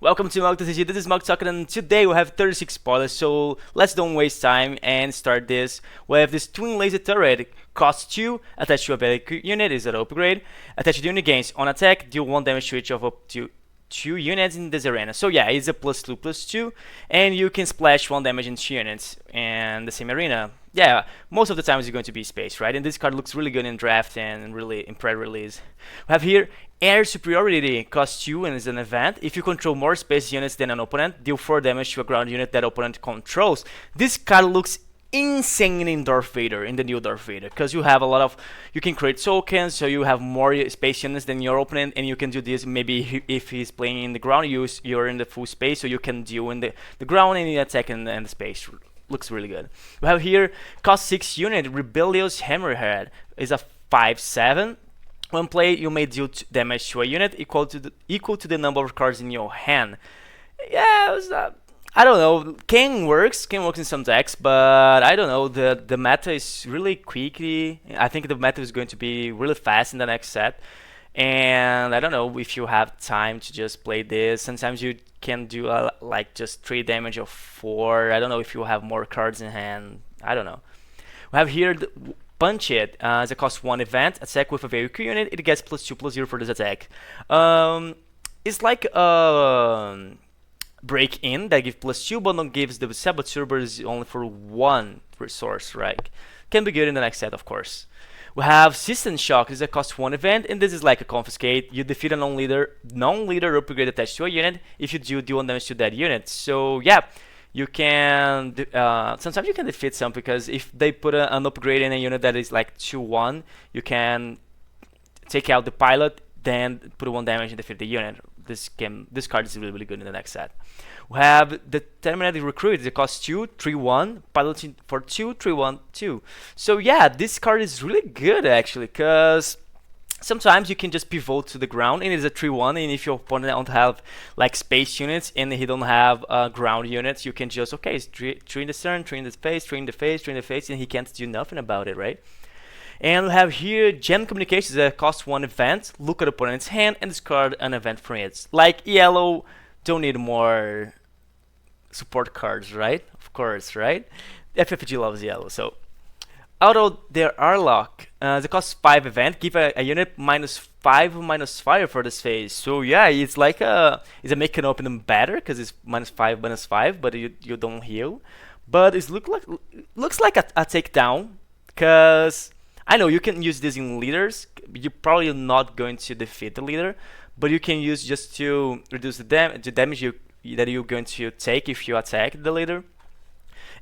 Welcome to FFG. This is Mug Talking, and today we have 36 spoilers, so let's don't waste time and start this. We have this twin laser turret, cost 2, attached to a ability unit, is an upgrade. Attached to the unit gains on attack, deal 1 damage to each of up to 2 units in this arena. So yeah, it's a +2/+2, and you can splash 1 damage into 2 units in the same arena. Yeah, most of the time it's going to be space, right? And this card looks really good in draft and really in pre-release. We have here Air Superiority, cost 2 and is an event. If you control more space units than an opponent, deal 4 damage to a ground unit that opponent controls. This card looks insane in Darth Vader, in the new Darth Vader, because you have a lot of, you can create tokens, so you have more space units than your opponent, and you can do this maybe if he's playing in the ground, you're in the full space, so you can deal in the ground and attack in the space. Looks really good. We have here cost 6 unit, Rebellious Hammerhead, is a 5/7. When played, you may deal damage to a unit equal to the number of cards in your hand. Yeah, I don't know. Can works in some decks, but I don't know. The meta is really quickly. I think the meta is going to be really fast in the next set, and I don't know if you have time to just play this. Sometimes you can do like just 3 damage or 4. I don't know if you have more cards in hand. I don't know. We have here the Punch It as a cost 1 event, attack with a vehicle unit, it gets +2/+0 for this attack. It's like Break In that gives +2 but not gives the Saboteur, but is only for 1 resource, right? Can be good in the next set, of course. We have System Shock, this is a cost 1 event, and this is like a Confiscate. You defeat a non-leader upgrade attached to a unit if you do 1 damage to that unit. So yeah, you can sometimes you can defeat some, because if they put an upgrade in a unit that is like 2/1, you can take out the pilot, then put 1 damage and defeat the unit. This card is really good in the next set. We have the Terminated Recruit, it costs 2, 3/1, piloting for 2, 3/1, 2. So yeah, this card is really good actually, because sometimes you can just pivot to the ground and it's a 3/1, and if your opponent don't have like space units and he don't have ground units, you can just, okay, it's 3 in the turn, 3 in the face, 3 in the face, 3 in the face, and he can't do nothing about it, right? And we have here Gem Communications that costs 1 event, look at opponent's hand and discard an event from it. Like yellow don't need more support cards, right? Of course, right? FFG loves yellow, so Auto there Arlock, the cost 5 event, give a unit -5/-5 for this phase. So yeah, it's like it's a making open better, because it's -5/-5, but you don't heal. But it looks like a takedown, because I know you can use this in leaders. You're probably not going to defeat the leader, but you can use just to reduce the damage that you're going to take if you attack the leader.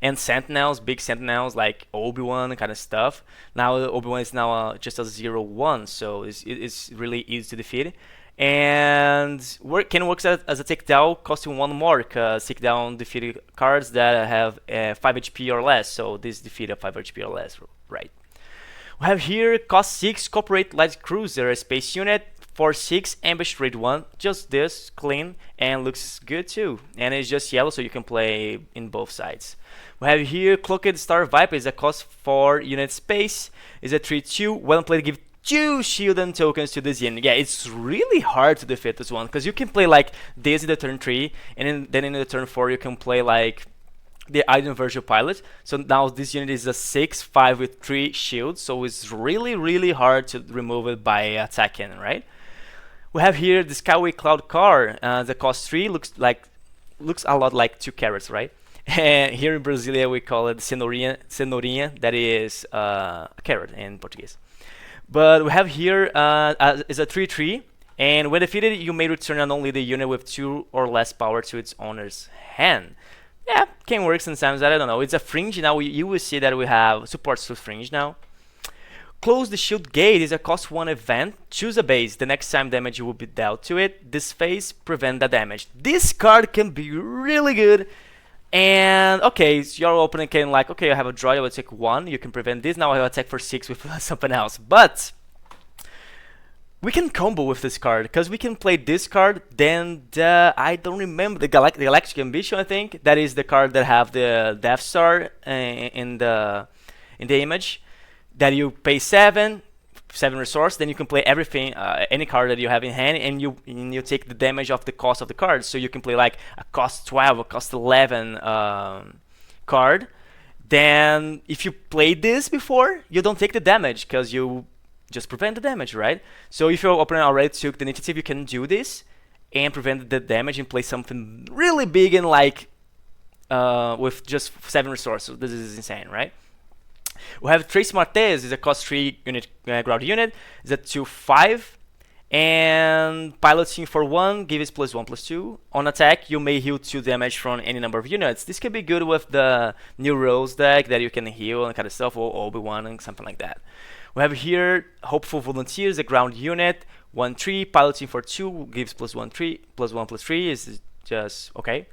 And sentinels, big sentinels like Obi-Wan kind of stuff. Now Obi-Wan is now just a 0/1, so it's really easy to defeat. And can work as a takedown, costing 1 more, because takedown defeated cards that have 5 HP or less. So this defeat a 5 HP or less, right? We have here cost 6 Corporate Light Cruiser, a space unit. 4/6 ambush rate 1, just this, clean, and looks good too. And it's just yellow, so you can play in both sides. We have here Cloaked Star Viper, is a cost 4 unit space, is a 3/2. When played, give 2 shield and tokens to this unit. Yeah, it's really hard to defeat this one, because you can play like this in the turn 3, and then in the turn 4 you can play like the Iron Virtual Pilot. So now this unit is a 6/5 with 3 shields, so it's really hard to remove it by attacking, right? We have here the Skyway Cloud Car, the cost 3, looks a lot like 2 carrots, right? And here in Brasilia we call it cenourinha, that is a carrot in Portuguese. But we have here is a 3/3, and when defeated you may return an only the unit with 2 or less power to its owner's hand. Yeah, can work sometimes, I don't know. It's a fringe now, you will see that we have supports to fringe now. Close the Shield Gate is a cost 1 event, choose a base, the next time damage will be dealt to it, this phase prevent the damage. This card can be really good, and okay, so your opponent can like, okay, I have a draw, I will take 1, you can prevent this, now I will attack for 6 with something else. But we can combo with this card, because we can play this card, then I don't remember, the Galactic Ambition, I think, that is the card that have the Death Star in the image. That you pay 7, 7 resource, then you can play everything, any card that you have in hand, and you take the damage of the cost of the card. So you can play like a cost 12, a cost 11 card. Then if you played this before, you don't take the damage because you just prevent the damage, right? So if your opponent already took the initiative, you can do this and prevent the damage and play something really big and like with just 7 resources. This is insane, right? We have Trace Martez, is a cost 3 unit ground unit, is a 2/5, and piloting for 1 gives +1/+2. On attack, you may heal 2 damage from any number of units. This can be good with the new rules deck that you can heal and kind of stuff, or Obi-Wan and something like that. We have here Hopeful Volunteers, a ground unit, 1/3, piloting for 2 gives +1/+3 is just okay.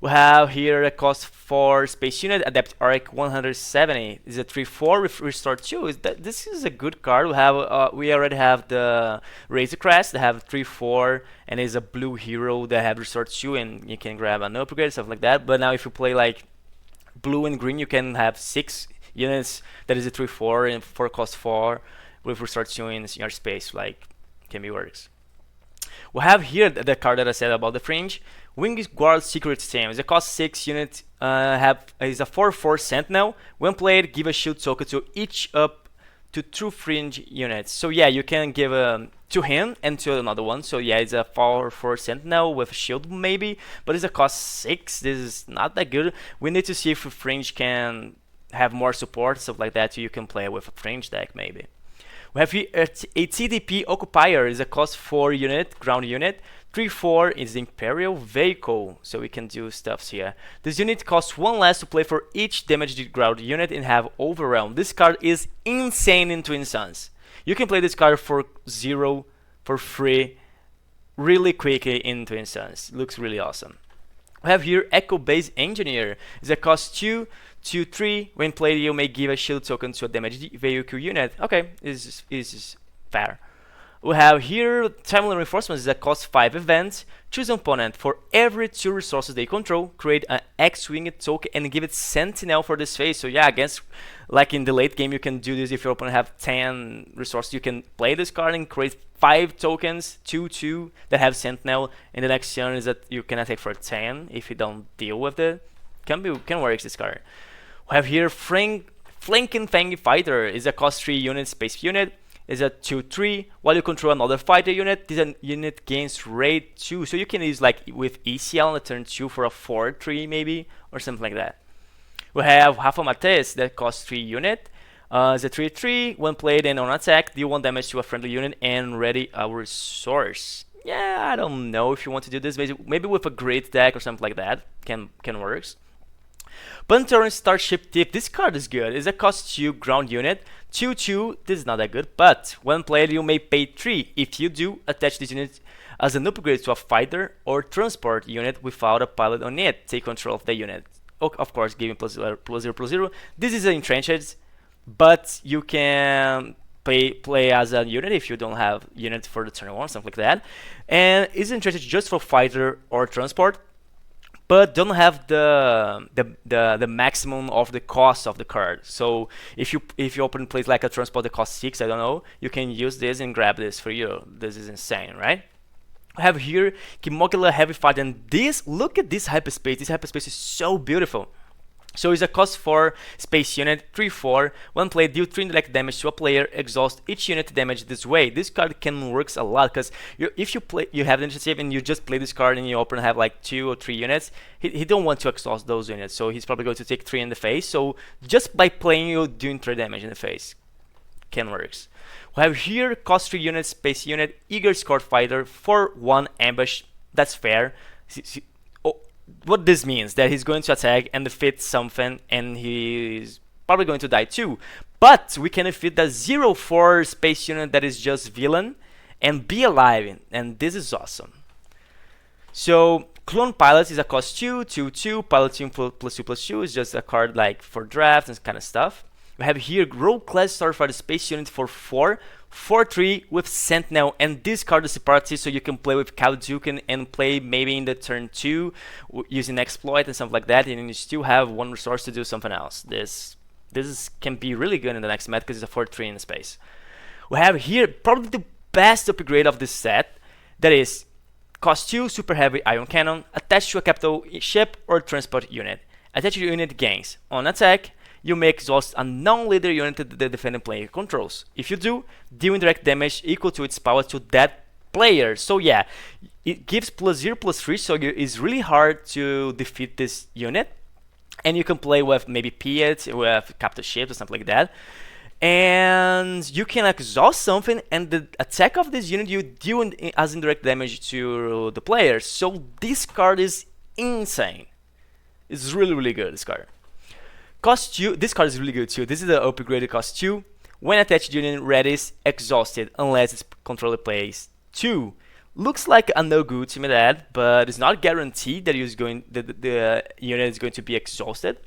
We have here a cost 4 space unit, Adept Arc 170. Is a 3/4 with restore 2. This is a good card. We already have the Razor Crest that have 3/4 and is a blue hero that have restore 2, and you can grab an upgrade, stuff like that. But now if you play like blue and green, you can have 6 units that is a 3/4 and for cost 4 with restore 2 in your space. Like, can be works. We have here the card that I said about the Fringe. Winged Guard Secret Team is a cost 6 unit, is a 4/4 Sentinel. When played, give a shield token to each up to 2 Fringe units. So yeah, you can give to him and to another one. So yeah, it's a 4/4 Sentinel with a shield maybe, but it's a cost 6. This is not that good. We need to see if Fringe can have more support, stuff like that, so you can play with a Fringe deck maybe. We have here a TDP Occupier, is a cost 4 unit, ground unit. 3/4 is the Imperial Vehicle, so we can do stuffs here. This unit costs 1 less to play for each damaged ground unit and have Overwhelm. This card is insane in Twin Suns. You can play this card for 0, for free, really quickly in Twin Suns. Looks really awesome. We have here Echo Base Engineer. It's a cost 2, 2/3. When played, you may give a shield token to a damaged vehicle unit. Okay, is fair. We have here Timely Reinforcements, is a cost 5 event. Choose an opponent. For every 2 resources they control, create an X-Wing token and give it Sentinel for this phase. So yeah, against, like in the late game, you can do this. If your opponent have 10 resources, you can play this card and create 5 tokens, 2/2, that have Sentinel. And the next turn is that you can attack for 10 if you don't deal with it. Can work this card. We have here Flanking Fang Fighter, is a cost 3 unit, space unit. Is a 2/3. While you control another fighter unit, this unit gains raid 2. So you can use like with ECL on the turn 2 for a 4/3 maybe, or something like that. We have Rafa Mates that costs 3 unit. Is a 3/3. When played and on attack, deal 1 damage to a friendly unit and ready a resource. Yeah, I don't know if you want to do this. Maybe with a great deck or something like that can works. Pantheon Starship Thief, this card is good. It's a cost 2 ground unit. 2/2, this is not that good, but when played you may pay 3. If you do, attach this unit as an upgrade to a fighter or transport unit without a pilot on it. Take control of the unit. Of course, giving +0/+0. This is entrenched, but you can play as a unit if you don't have unit for the turn 1, something like that. And is entrenched just for fighter or transport, but don't have the maximum of the cost of the card. So if your opponent plays like a transport that costs 6, I don't know, you can use this and grab this for you. This is insane, right? I have here Kimogula Heavy Fighter, and look at this hyperspace. This hyperspace is so beautiful. So it's a cost 4 space unit, 3/4. When played, deal 3 indirect damage to a player, exhaust each unit damage this way. This card can works a lot because if you have the initiative and you just play this card and your opponent have like 2 or 3 units, he don't want to exhaust those units, so he's probably going to take 3 in the face. So just by playing, you doing 3 damage in the face can works. We have here cost 3 unit, space unit, Eager Escort Fighter, 4/1 ambush. That's fair. What this means that he's going to attack and defeat something, and he's probably going to die too. But we can defeat the 0/4 space unit that is just villain and be alive, and this is awesome. So Clone Pilot is a cost 2, 2/2. Piloting +2/+2 is just a card like for draft and kind of stuff. We have here Rogue Class Starfighter Space Unit for 4, 4/3 with Sentinel, and this card is separatist, so you can play with Kaldukan and play maybe in the turn 2 using exploit and stuff like that, and you still have 1 resource to do something else. This can be really good in the next meta because it's a 4/3 in space. We have here probably the best upgrade of this set, that is cost 2 super heavy ion cannon attached to a capital ship or transport unit. Attached unit gains. On attack, you may exhaust a non-leader unit that the defending player controls. If you do, deal indirect damage equal to its power to that player. So yeah, it gives +0/+3, so it's really hard to defeat this unit. And you can play with maybe Piet, with capital ships or something like that. And you can exhaust something, and the attack of this unit you deal as indirect damage to the player. So this card is insane. It's really, really good, this card. Cost 2, this card is really good too. This is the upgraded cost 2. When attached unit readies, exhausted, unless its controller plays 2. Looks like a no good to me, that, but it's not guaranteed that the unit is going to be exhausted.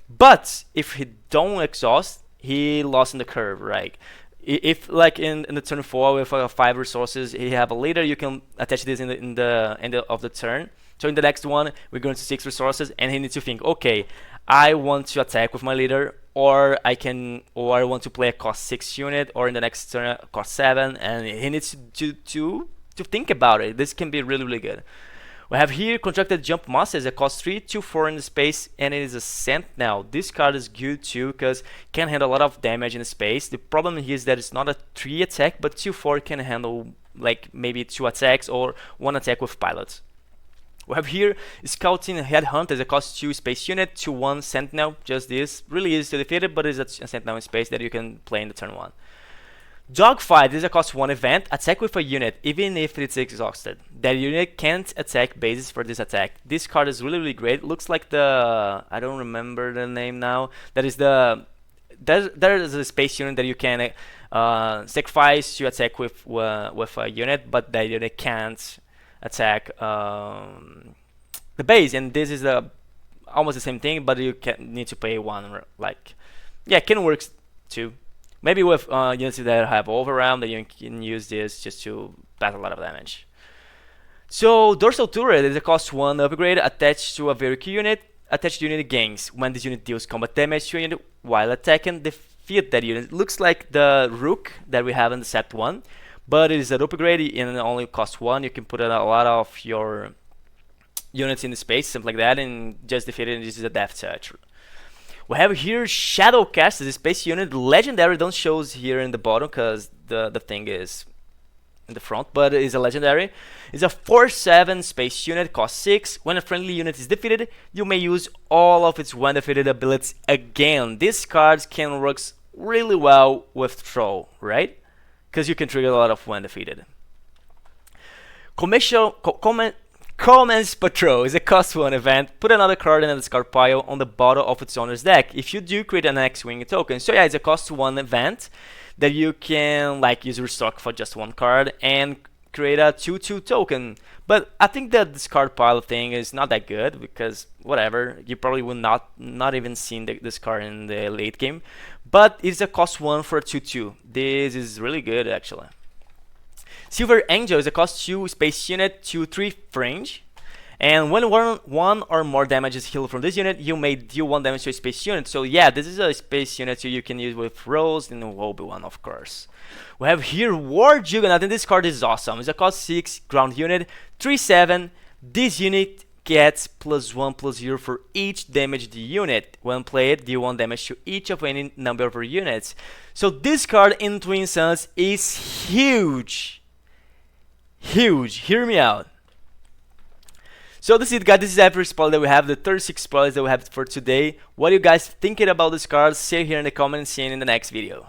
But if he don't exhaust, he lost in the curve, right? If like in the turn 4 with 5 resources, he have a leader, you can attach this in the end of the turn. So in the next one, we're going to 6 resources, and he needs to think, okay, I want to attack with my leader, or I want to play a cost 6 unit, or in the next turn cost 7, and he needs to think about it. This can be really, really good. We have here Contracted Jump Master is a cost 3, 2/4 in the space, and it is a Sentinel. This card is good too because can handle a lot of damage in space. The problem here is that it's not a 3 attack, but 2/4 can handle like maybe 2 attacks or 1 attack with pilots. We have here Scouting Headhunter is a cost 2 space unit, 2/1 Sentinel. Just this, really easy to defeat it, but it's a Sentinel in space that you can play in the turn 1. Dogfight is a cost 1 event, attack with a unit, even if it's exhausted. That unit can't attack bases for this attack. This card is really, really great. Looks like the, I don't remember the name now. That is the, there is a space unit that you can sacrifice to attack with a unit, but that unit can't attack the base. And this is almost the same thing, but you need to pay 1. Like, yeah, it can work too. Maybe with units that have overwhelm, that you can use this just to battle a lot of damage. So Dorsal Turret is a cost 1 upgrade attached to a vehicle unit. Attached unit gains. When this unit deals combat damage to a unit while attacking, defeat that unit. Looks like the Rook that we have in the set 1, but it is an upgrade and it only costs 1. You can put a lot of your units in the space, something like that, and just defeat it. And this is a death touch. We have here Shadowcast, is a space unit. Legendary don't shows here in the bottom because the thing is in the front, but it is a legendary. It's a 4/7 space unit, cost 6. When a friendly unit is defeated, you may use all of its when defeated abilities again. These cards can work really well with Troll, right? Because you can trigger a lot of when defeated. Commons Patrol is a cost 1 event. Put another card in the discard pile on the bottom of its owner's deck. If you do, create an X-Wing token. So yeah, it's a cost 1 event that you can like use restock for just 1 card and create a 2/2 token. But I think that discard pile thing is not that good because whatever, you probably will not even see this card in the late game. But it's a cost 1 for a 2/2. This is really good actually. Silver Angel is a cost 2 space unit, 2/3 fringe. And when one or more damage is healed from this unit, you may deal 1 damage to a space unit. So yeah, this is a space unit you can use with Rose and Obi-Wan, of course. We have here War Juggernaut, and this card is awesome. It's a cost 6 ground unit, 3/7. This unit gets +1/+0 for each damaged unit. When played, deal 1 damage to each of any number of units. So this card in Twin Suns is huge. Huge. Hear me out. So this is it, guys. This is every spoiler that we have, the 36 spoilers that we have for today. What are you guys thinking about this card? Say here in the comments, see you in the next video.